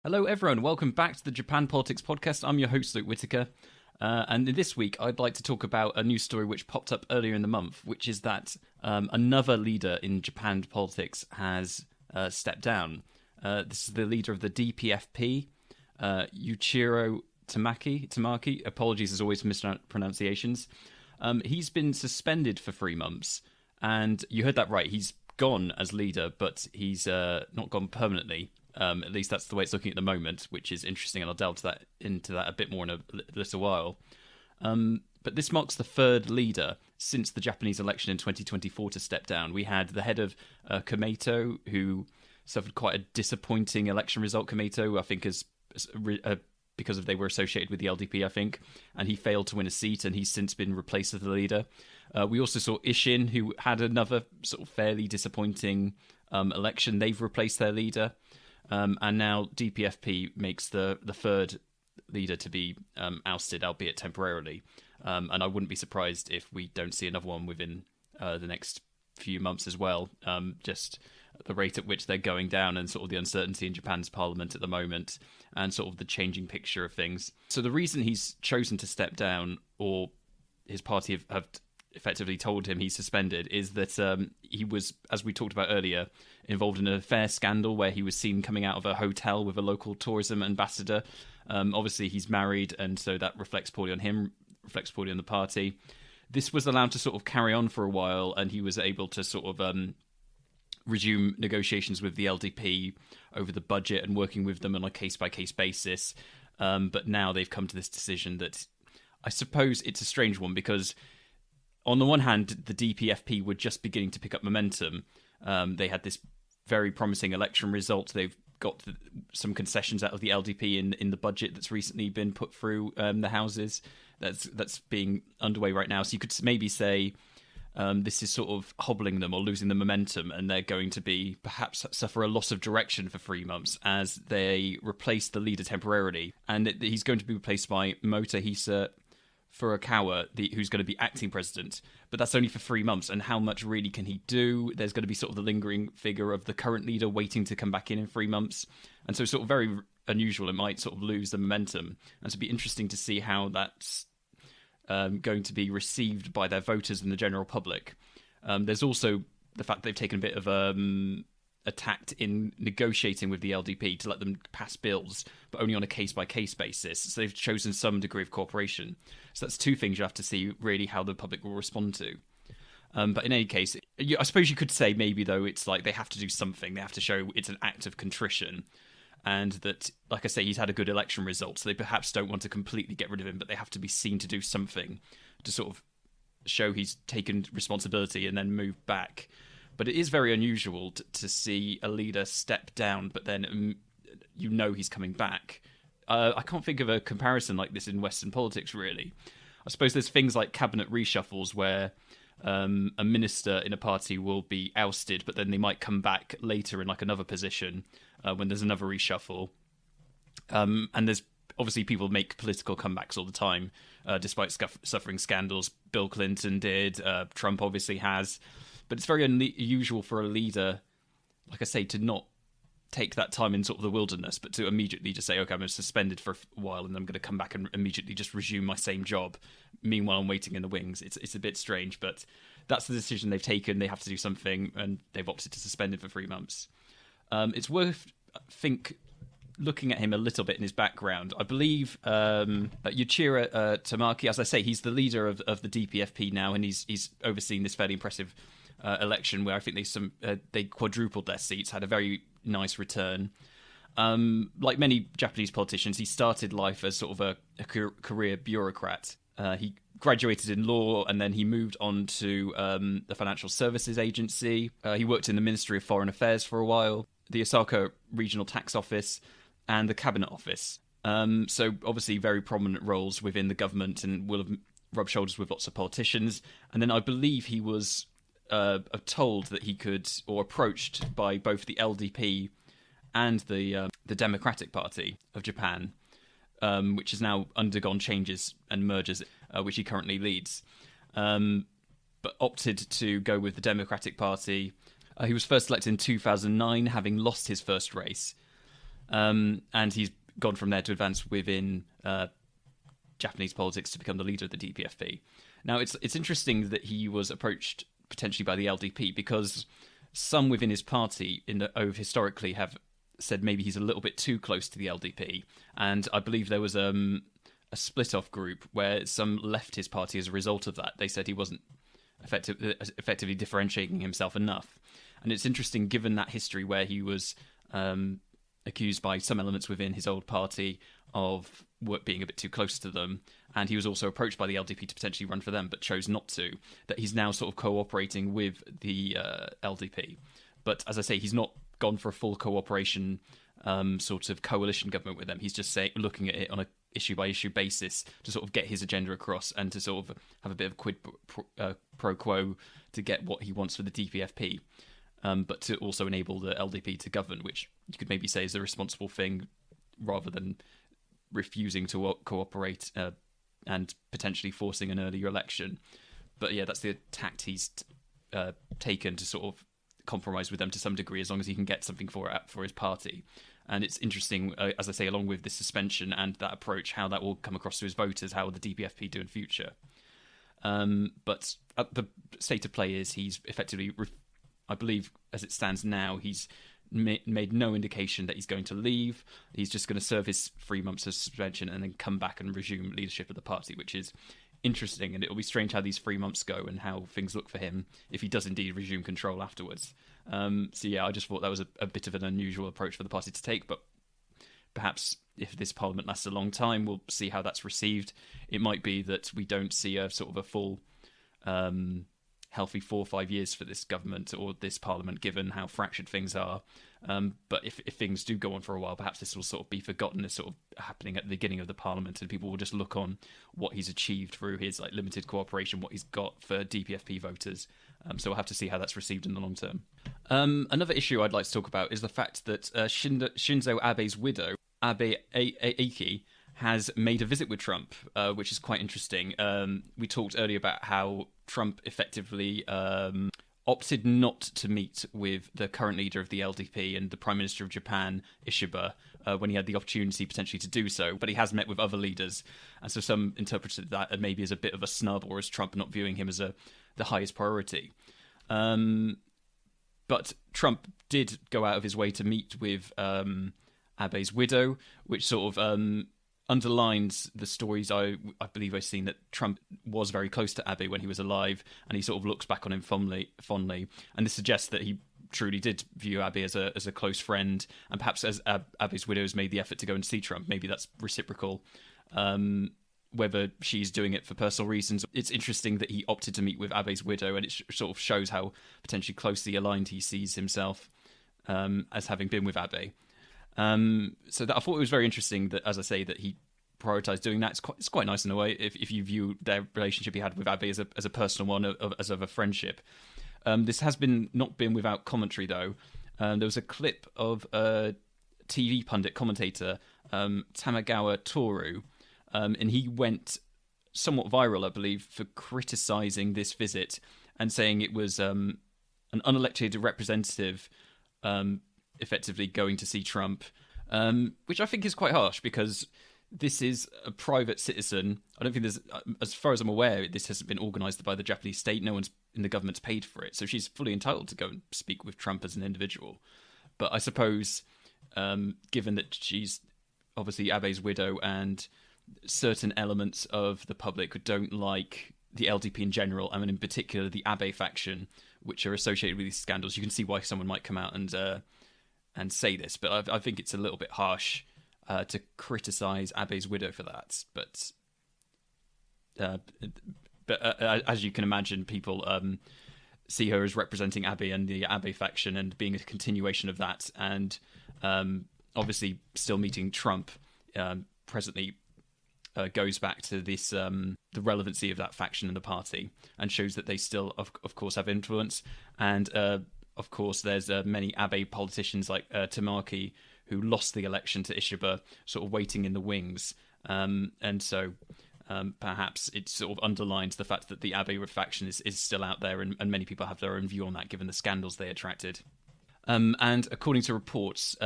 Hello, everyone. Welcome back to the Japan Politics Podcast. I'm your host, Luke Whitaker. And this week, I'd like to talk about a news story which popped up earlier in the month, which is that another leader in Japan politics has stepped down. This is the leader of the DPFP, Yuichiro Tamaki. Apologies as always for mispronunciations. He's been suspended for 3 months. And you heard that right. He's gone as leader, but he's not gone permanently. At least that's the way it's looking at the moment, which is interesting, and I'll delve into that a bit more in a little while. But this marks the third leader since the Japanese election in 2024 to step down. We had the head of Komeito, who suffered quite a disappointing election result. Komeito, I think, is because they were associated with the LDP, I think, and he failed to win a seat, and he's since been replaced as the leader. We also saw Ishin, who had another sort of fairly disappointing election. They've replaced their leader. And now DPFP makes the third leader to be ousted, albeit temporarily. And I wouldn't be surprised if we don't see another one within the next few months as well. Just the rate at which they're going down and sort of the uncertainty in Japan's parliament at the moment and sort of the changing picture of things. So the reason he's chosen to step down, or his party have effectively told him he's suspended, is that he was, as we talked about earlier, involved in an affair scandal where he was seen coming out of a hotel with a local tourism ambassador. Obviously, he's married, and so that reflects poorly on him, reflects poorly on the party. This was allowed to sort of carry on for a while, and he was able to sort of resume negotiations with the LDP over the budget and working with them on a case-by-case basis. But now they've come to this decision that I suppose it's a strange one, because on the one hand, the DPFP were just beginning to pick up momentum. They had this very promising election result. They've got some concessions out of the LDP in the budget that's recently been put through the houses. That's being underway right now. So you could maybe say this is sort of hobbling them or losing the momentum, and they're going to be perhaps suffer a loss of direction for 3 months as they replace the leader temporarily. And he's going to be replaced by Motohisa Furukawa, who's going to be acting president, but that's only for 3 months. And how much really can he do? There's going to be sort of the lingering figure of the current leader waiting to come back in 3 months, and so sort of very unusual. It might sort of lose the momentum, and so it'll be interesting to see how that's going to be received by their voters and the general public. There's also the fact they've taken a bit of a tact in negotiating with the LDP to let them pass bills, but only on a case-by-case basis. So they've chosen some degree of cooperation. So that's two things you have to see really how the public will respond to. But in any case, I suppose you could say maybe, though, it's like they have to do something. They have to show it's an act of contrition. And that, like I say, he's had a good election result, so they perhaps don't want to completely get rid of him, but they have to be seen to do something to sort of show he's taken responsibility and then move back. But it is very unusual to see a leader step down, but then he's coming back. I can't think of a comparison like this in Western politics, really. I suppose there's things like cabinet reshuffles where a minister in a party will be ousted, but then they might come back later in like another position when there's another reshuffle. And there's obviously people make political comebacks all the time, despite suffering scandals. Bill Clinton did, Trump obviously has. But it's very unusual for a leader, like I say, to not take that time in sort of the wilderness, but to immediately just say, okay, I'm suspended for a while and I'm going to come back and immediately just resume my same job. Meanwhile, I'm waiting in the wings. It's a bit strange, but that's the decision they've taken. They have to do something, and they've opted to suspend him for 3 months. It's worth, I think, looking at him a little bit in his background. I believe Yuichiro Tamaki, as I say, he's the leader of the DPFP now, and he's overseen this fairly impressive election where I think they quadrupled their seats, had a very nice return. Like many Japanese politicians, he started life as sort of a career bureaucrat. He graduated in law, and then he moved on to the Financial Services Agency. He worked in the Ministry of Foreign Affairs for a while, the Osaka Regional Tax Office, and the Cabinet Office. So obviously very prominent roles within the government, and will have rubbed shoulders with lots of politicians. And then I believe he was told that he could, or approached by both the LDP and the Democratic Party of Japan, which has now undergone changes and mergers, which he currently leads, but opted to go with the Democratic Party. He was first elected in 2009, having lost his first race. And he's gone from there to advance within Japanese politics to become the leader of the DPFP. Now, it's interesting that he was approached potentially by the LDP, because some within his party historically have said maybe he's a little bit too close to the LDP. And I believe there was a split-off group where some left his party as a result of that. They said he wasn't effectively differentiating himself enough. And it's interesting, given that history where he was accused by some elements within his old party of being a bit too close to them, and he was also approached by the LDP to potentially run for them, but chose not to, that he's now sort of cooperating with the LDP. But as I say, he's not gone for a full cooperation sort of coalition government with them. He's just looking at it on a issue-by-issue basis to sort of get his agenda across and to sort of have a bit of quid pro quo to get what he wants for the DPFP, but to also enable the LDP to govern, which you could maybe say is the responsible thing, rather than refusing to cooperate and potentially forcing an earlier election. But yeah, that's the tact he's taken to sort of compromise with them to some degree, as long as he can get something for his party. And it's interesting, as I say, along with this suspension and that approach, how that will come across to his voters, how will the DPFP do in future. But the state of play is he's effectively, I believe, as it stands now, he's made no indication that he's going to leave. He's just going to serve his 3 months of suspension and then come back and resume leadership of the party, which is interesting. And it'll be strange how these 3 months go and how things look for him if he does indeed resume control afterwards. So yeah, I just thought that was a bit of an unusual approach for the party to take, but perhaps if this parliament lasts a long time, we'll see how that's received. It might be that we don't see a sort of a full healthy 4 or 5 years for this government or this parliament, given how fractured things are. But if things do go on for a while, perhaps this will sort of be forgotten as sort of happening at the beginning of the parliament, and people will just look on what he's achieved through his limited cooperation, what he's got for DPFP voters. So we'll have to see how that's received in the long term. Another issue I'd like to talk about is the fact that Shinzo Abe's widow, Abe Aiki, has made a visit with Trump, which is quite interesting. We talked earlier about how Trump effectively opted not to meet with the current leader of the LDP and the Prime Minister of Japan, Ishiba, when he had the opportunity potentially to do so. But he has met with other leaders, and so some interpreted that maybe as a bit of a snub, or as Trump not viewing him as the highest priority. But Trump did go out of his way to meet with Abe's widow, which sort of underlines the stories I believe I've seen, that Trump was very close to Abe when he was alive, and he sort of looks back on him fondly. And this suggests that he truly did view Abe as a close friend, and perhaps as Abe's widow has made the effort to go and see Trump, maybe that's reciprocal. Whether she's doing it for personal reasons, it's interesting that he opted to meet with Abe's widow, and it sort of shows how potentially closely aligned he sees himself as having been with Abe. So that, I thought it was very interesting that, as I say, that he prioritised doing that. It's quite nice in a way if you view their relationship he had with Abe as a personal one, as of a friendship. This has not been without commentary, though. There was a clip of a TV pundit commentator, Tamagawa Toru, and he went somewhat viral, I believe, for criticising this visit and saying it was an unelected representative effectively going to see Trump, which I think is quite harsh, because this is a private citizen. I don't think there's, as far as I'm aware, this hasn't been organised by the Japanese state. No one's in the government's paid for it, so she's fully entitled to go and speak with Trump as an individual. But I suppose, given that she's obviously Abe's widow, and certain elements of the public don't like the LDP in general, and in particular the Abe faction, which are associated with these scandals, you can see why someone might come out and say this. But I think it's a little bit harsh to criticise Abe's widow for that. But as you can imagine, people see her as representing Abe and the Abe faction, and being a continuation of that, and obviously still meeting Trump presently goes back to this the relevancy of that faction in the party, and shows that they still, of course, have influence. And of course, there's many Abe politicians like Tamaki, who lost the election to Ishiba, sort of waiting in the wings. And so perhaps it sort of underlines the fact that the Abe faction is still out there, and many people have their own view on that, given the scandals they attracted. And according to reports,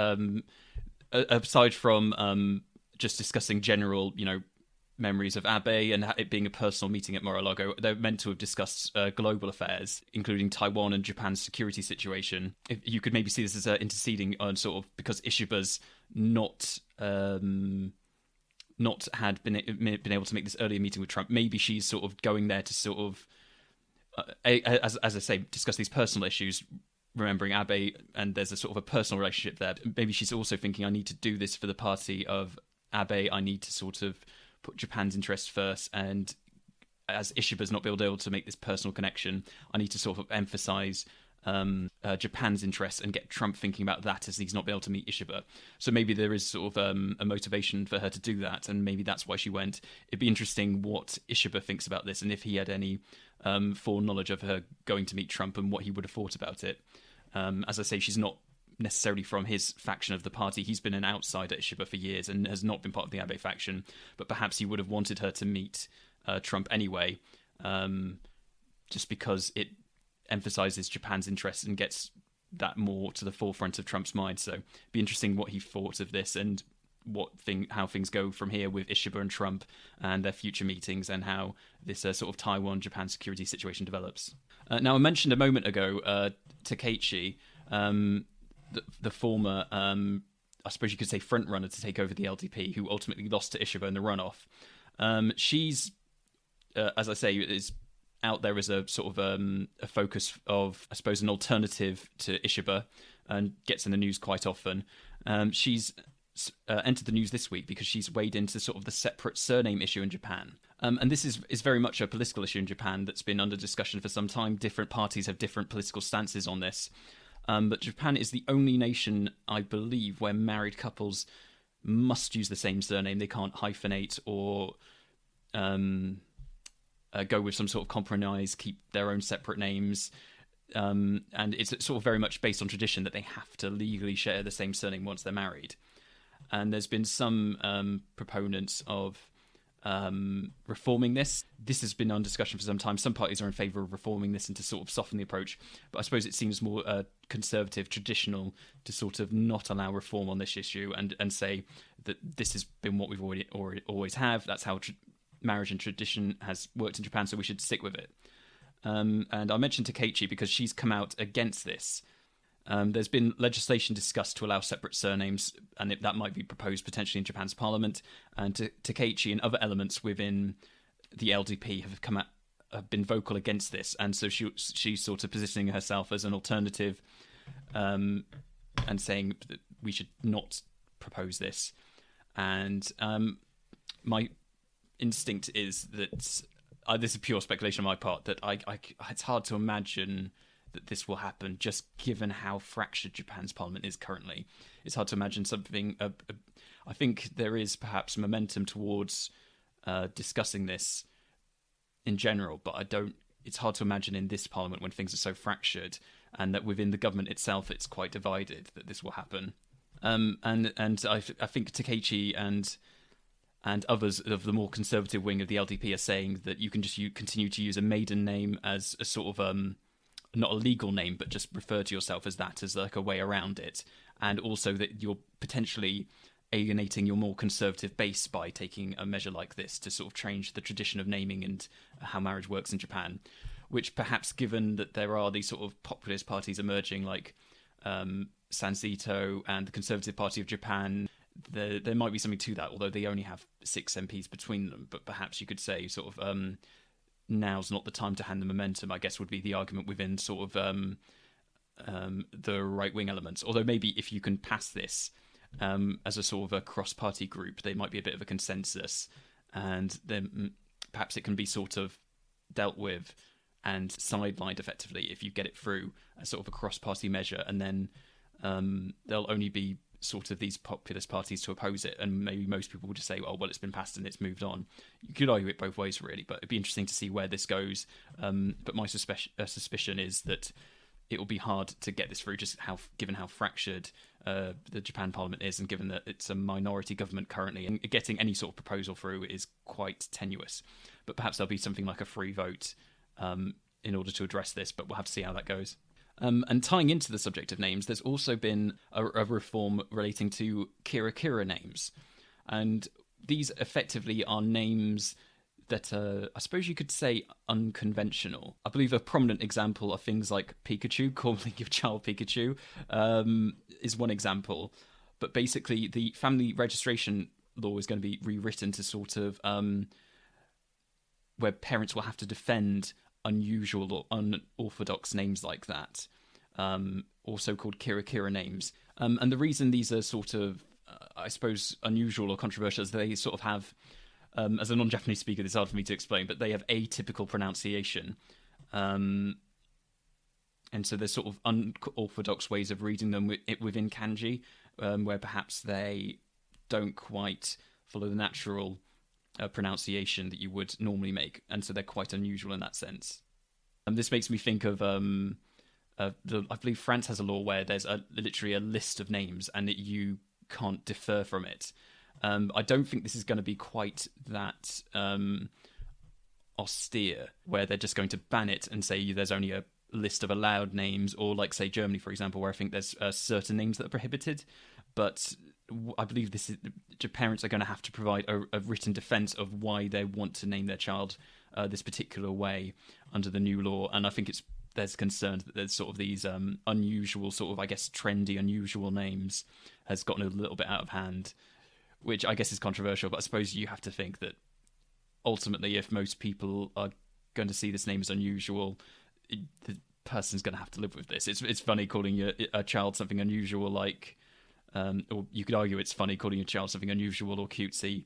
aside from just discussing general, memories of Abe and it being a personal meeting at Mar-a-Lago, they're meant to have discussed global affairs, including Taiwan and Japan's security situation. If you could maybe see this as interceding on sort of because Ishiba's not had been able to make this earlier meeting with Trump. Maybe she's sort of going there to sort of, as I say, discuss these personal issues, remembering Abe, and there's a sort of a personal relationship there. Maybe she's also thinking, I need to do this for the party of Abe. I need to sort of put Japan's interests first, and as Ishiba's not been able to make this personal connection, I need to sort of emphasize Japan's interests and get Trump thinking about that as he's not been able to meet Ishiba. So maybe there is sort of a motivation for her to do that, and maybe that's why she went. It'd be interesting what Ishiba thinks about this, and if he had any foreknowledge of her going to meet Trump and what he would have thought about it. As I say, she's not necessarily from his faction of the party. He's been an outsider at Ishiba for years and has not been part of the Abe faction, but perhaps he would have wanted her to meet Trump anyway, just because it emphasizes Japan's interests and gets that more to the forefront of Trump's mind. So it'd be interesting what he thought of this and how things go from here with Ishiba and Trump and their future meetings, and how this sort of Taiwan-Japan security situation develops. Now, I mentioned a moment ago Takechi, the former, I suppose you could say, front runner to take over the LDP, who ultimately lost to Ishiba in the runoff. She's, as I say, is out there as a sort of a focus of, I suppose, an alternative to Ishiba, and gets in the news quite often. She's entered the news this week because she's weighed into sort of the separate surname issue in Japan. And this is very much a political issue in Japan that's been under discussion for some time. Different parties have different political stances on this. But Japan is the only nation, I believe, where married couples must use the same surname. They can't hyphenate or go with some sort of compromise, keep their own separate names. And it's sort of very much based on tradition that they have to legally share the same surname once they're married. And there's been some proponents of reforming this. This has been on discussion for some time. Some parties are in favour of reforming this and to sort of soften the approach, but I suppose it seems more conservative, traditional, to sort of not allow reform on this issue and say that this has been what we've always have. That's how marriage and tradition has worked in Japan, so we should stick with it. And I mentioned Takechi because she's come out against this. There's been legislation discussed to allow separate surnames, and that might be proposed potentially in Japan's parliament. And Takechi and other elements within the LDP have been vocal against this, and so she's sort of positioning herself as an alternative, and saying that we should not propose this. And my instinct is that this is pure speculation on my part, that it's hard to imagine that this will happen, just given how fractured Japan's parliament is currently. It's hard to imagine something. I think there is perhaps momentum towards discussing this in general, but it's hard to imagine in this parliament, when things are so fractured, and that within the government itself it's quite divided, that this will happen. And I think Takechi and others of the more conservative wing of the LDP are saying that you can just continue to use a maiden name as a sort of not a legal name, but just refer to yourself as that, as like a way around it. And also that you're potentially alienating your more conservative base by taking a measure like this to sort of change the tradition of naming and how marriage works in Japan, which perhaps, given that there are these sort of populist parties emerging like Sansito and the Conservative Party of Japan, there might be something to that, although they only have 6 MPs between them. But perhaps you could say sort of now's not the time to hand the momentum, I guess, would be the argument within sort of the right-wing elements. Although maybe if you can pass this as a sort of a cross-party group, there might be a bit of a consensus, and then perhaps it can be sort of dealt with and sidelined effectively if you get it through as sort of a cross-party measure, and then there'll only be sort of these populist parties to oppose it, and maybe most people will just say, well, it's been passed and it's moved on. You could argue it both ways, really, but it'd be interesting to see where this goes. But my suspicion is that it will be hard to get this through, just given how fractured the Japan Parliament is, and given that it's a minority government currently, and getting any sort of proposal through is quite tenuous. But perhaps there'll be something like a free vote in order to address this, but we'll have to see how that goes. And tying into the subject of names, there's also been a reform relating to kira names. And these effectively are names that are, I suppose you could say, unconventional. I believe a prominent example are things like Pikachu, calling your child Pikachu, is one example. But basically, the family registration law is going to be rewritten to sort of where parents will have to defend unusual or unorthodox names like that, also called kira names. And the reason these are sort of, I suppose, unusual or controversial is they sort of have, as a non-Japanese speaker, it's hard for me to explain, but they have atypical pronunciation. And so there's sort of unorthodox ways of reading them within kanji, where perhaps they don't quite follow the natural pronunciation that you would normally make, and so they're quite unusual in that sense. And this makes me think of, I believe France has a law where there's literally a list of names, and that you can't defer from it. I don't think this is going to be quite that austere, where they're just going to ban it and say there's only a list of allowed names, or like, say, Germany, for example, where I think there's certain names that are prohibited. But I believe parents are going to have to provide a written defence of why they want to name their child this particular way under the new law. And I think there's concern that there's sort of these unusual, sort of, I guess, trendy, unusual names has gotten a little bit out of hand, which I guess is controversial. But I suppose you have to think that ultimately, if most people are going to see this name as unusual, the person's going to have to live with this. It's funny calling a child something unusual, like, or you could argue it's funny calling your child something unusual or cutesy.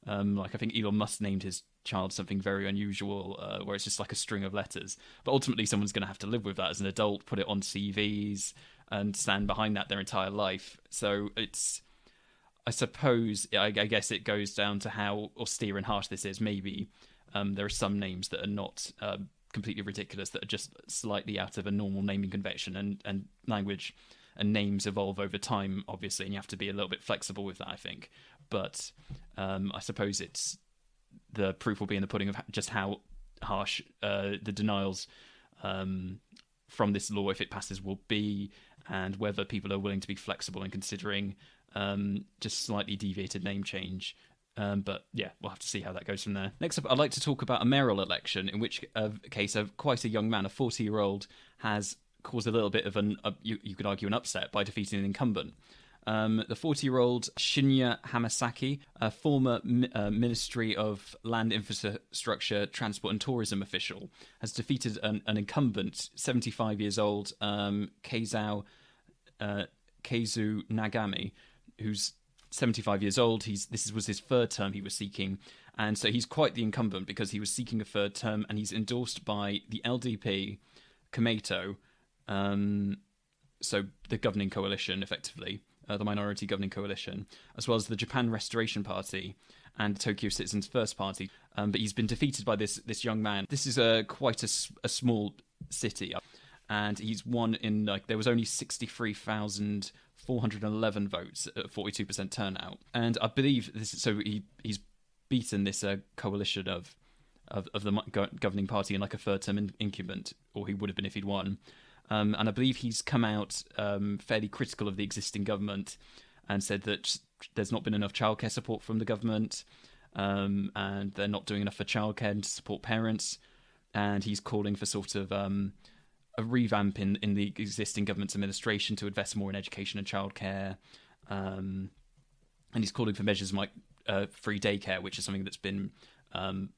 Like, I think Elon Musk named his child something very unusual, where it's just like a string of letters. But ultimately, someone's going to have to live with that as an adult, put it on CVs, and stand behind that their entire life. So I suppose, I guess it goes down to how austere and harsh this is. Maybe there are some names that are not completely ridiculous, that are just slightly out of a normal naming convention, and language and names evolve over time, obviously, and you have to be a little bit flexible with that, I think. But I suppose the proof will be in the pudding of just how harsh the denials from this law, if it passes, will be, and whether people are willing to be flexible in considering just slightly deviated name change. But yeah, we'll have to see how that goes from there. Next up, I'd like to talk about a mayoral election, in which case quite a young man, a 40-year-old, has caused a little bit of you could argue, an upset by defeating an incumbent. The 40-year-old Shinya Hamasaki, a former Ministry of Land Infrastructure, Transport and Tourism official, has defeated an incumbent, 75 years old, Keizu Nagami, who's 75 years old. This was his third term he was seeking, and so he's quite the incumbent because he was seeking a third term, and he's endorsed by the LDP, Komeito, so the governing coalition, effectively, the minority governing coalition, as well as the Japan Restoration Party and Tokyo Citizens First Party. But he's been defeated by this young man. This is quite a small city, and he's won in, like, there was only 63,411 votes at 42% turnout. And I believe he's beaten this coalition of the governing party in like a third term incumbent, or he would have been if he'd won. And I believe he's come out fairly critical of the existing government and said that there's not been enough childcare support from the government, and they're not doing enough for childcare and to support parents. And he's calling for sort of a revamp in the existing government's administration to invest more in education and childcare. And he's calling for measures like free daycare, which is something that's been on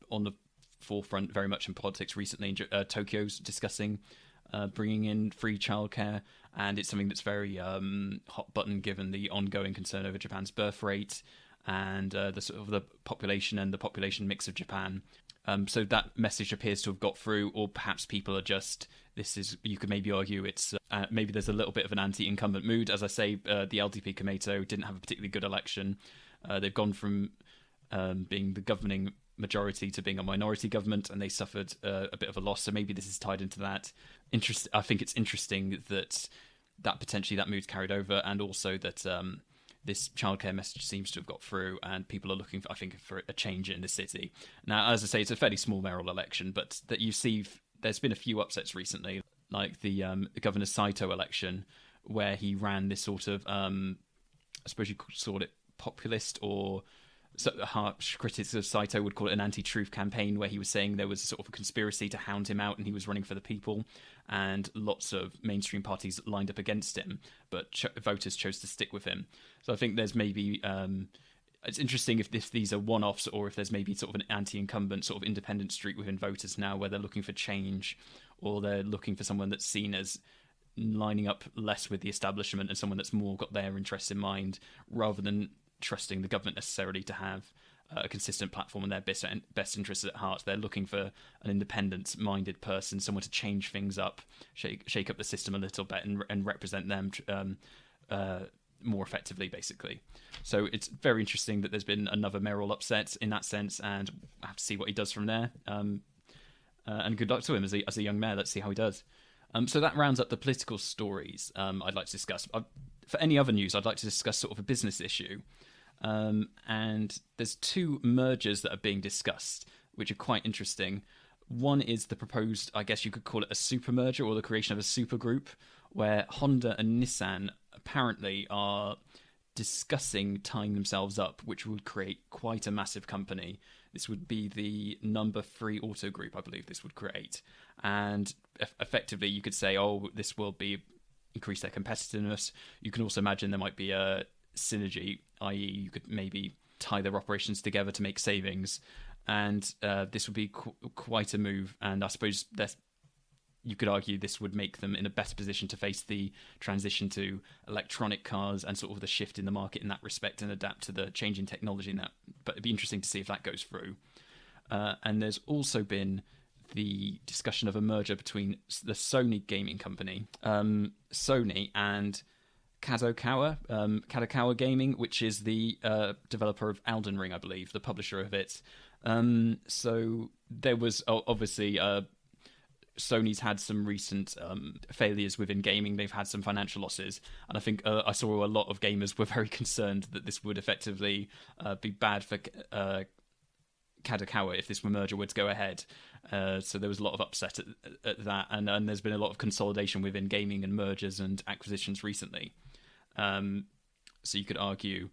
the forefront very much in politics recently. Tokyo's discussing bringing in free childcare, and it's something that's very hot button given the ongoing concern over Japan's birth rate and the sort of the population and the population mix of Japan. So that message appears to have got through, or perhaps people are just, you could maybe argue it's maybe there's a little bit of an anti-incumbent mood. As I say, the LDP Komeito didn't have a particularly good election. They've gone from being the governing majority to being a minority government, and they suffered a bit of a loss. So maybe this is tied into that. I think it's interesting that potentially that mood's carried over, and also that this childcare message seems to have got through, and people are looking for a change in the city. Now, as I say, it's a fairly small mayoral election, but that you see, there's been a few upsets recently. like the Governor Saito election, where he ran this sort of, I suppose you could call it populist, or harsh critics of Saito would call it an anti-truth campaign, where he was saying there was sort of a conspiracy to hound him out and he was running for the people, and lots of mainstream parties lined up against him, but voters chose to stick with him. So I think there's maybe it's interesting if these are one-offs, or if there's maybe sort of an anti-incumbent sort of independent streak within voters now, where they're looking for change, or they're looking for someone that's seen as lining up less with the establishment and someone that's more got their interests in mind, rather than trusting the government necessarily to have a consistent platform and their best interests at heart. They're looking for an independent-minded person, someone to change things up, shake up the system a little bit, and represent them more effectively, basically. So it's very interesting that there's been another mayoral upset in that sense, and I have to see what he does from there. And good luck to him as a young mayor. Let's see how he does. So that rounds up the political stories I'd like to discuss. For any other news, I'd like to discuss sort of a business issue. And there's two mergers that are being discussed, which are quite interesting. One is the proposed, I guess you could call it a super merger, or the creation of a super group, where Honda and Nissan apparently are discussing tying themselves up, which would create quite a massive company. This would be the number 3 auto group, I believe this would create. And effectively, you could say, oh, this will increase their competitiveness. You can also imagine there might be a synergy, i.e. you could maybe tie their operations together to make savings. And this would be quite a move. And I suppose you could argue this would make them in a better position to face the transition to electronic cars and sort of the shift in the market in that respect, and adapt to the change in technology in that. But it'd be interesting to see if that goes through. And there's also been the discussion of a merger between the Sony gaming company, Sony, and Kadokawa Gaming, which is the developer of Elden Ring, I believe, the publisher of it. So there was obviously Sony's had some recent failures within gaming. They've had some financial losses, and I think I saw a lot of gamers were very concerned that this would effectively be bad for Kadokawa if this merger were to go ahead. So there was a lot of upset at that, and there's been a lot of consolidation within gaming and mergers and acquisitions recently. So you could argue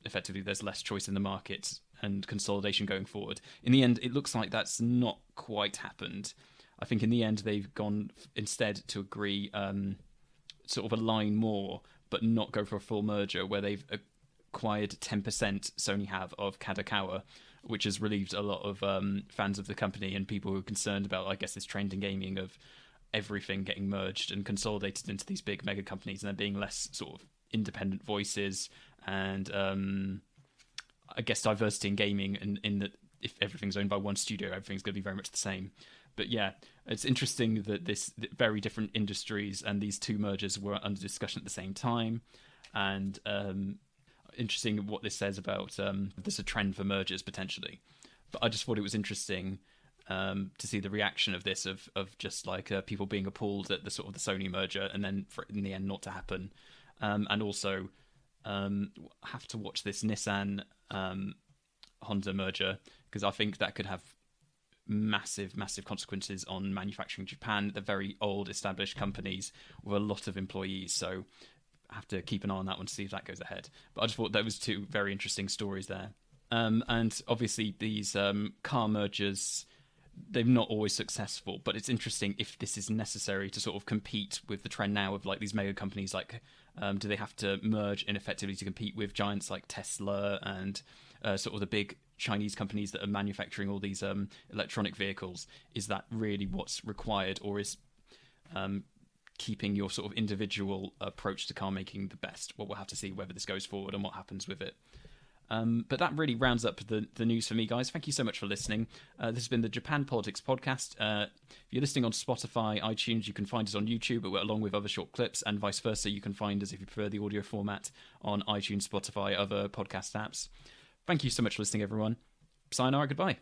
effectively there's less choice in the market and consolidation going forward. In the end, it looks like that's not quite happened. I think in the end they've gone instead to agree sort of align more, but not go for a full merger, where they've acquired 10% Sony have of Kadokawa, which has relieved a lot of fans of the company and people who are concerned about, I guess, this trend in gaming of everything getting merged and consolidated into these big mega companies, and there being less sort of independent voices and I guess diversity in gaming, in that if everything's owned by one studio, everything's going to be very much the same. But yeah, it's interesting that this very different industries and these two mergers were under discussion at the same time, and interesting what this says about there's a trend for mergers potentially. But I just thought it was interesting to see the reaction of this, of just like people being appalled at the sort of the Sony merger, and then for it in the end not to happen, and also have to watch this Nissan Honda merger, because I think that could have massive consequences on manufacturing in Japan. They're very old established companies with a lot of employees, so I have to keep an eye on that one to see if that goes ahead. But I just thought that was two very interesting stories there. And obviously these car mergers, they're not always successful, but it's interesting if this is necessary to sort of compete with the trend now of like these mega companies. Like do they have to merge ineffectively to compete with giants like Tesla and sort of the big Chinese companies that are manufacturing all these electronic vehicles? Is that really what's required, or is keeping your sort of individual approach to car making the best? Well, we'll have to see whether this goes forward and what happens with it. But that really rounds up the news for me, guys. Thank you so much for listening. This has been the Japan Politics Podcast. If you're listening on Spotify, iTunes, you can find us on YouTube, along with other short clips, and vice versa. You can find us, if you prefer the audio format, on iTunes, Spotify, other podcast apps. Thank you so much for listening, everyone. Sayonara, goodbye.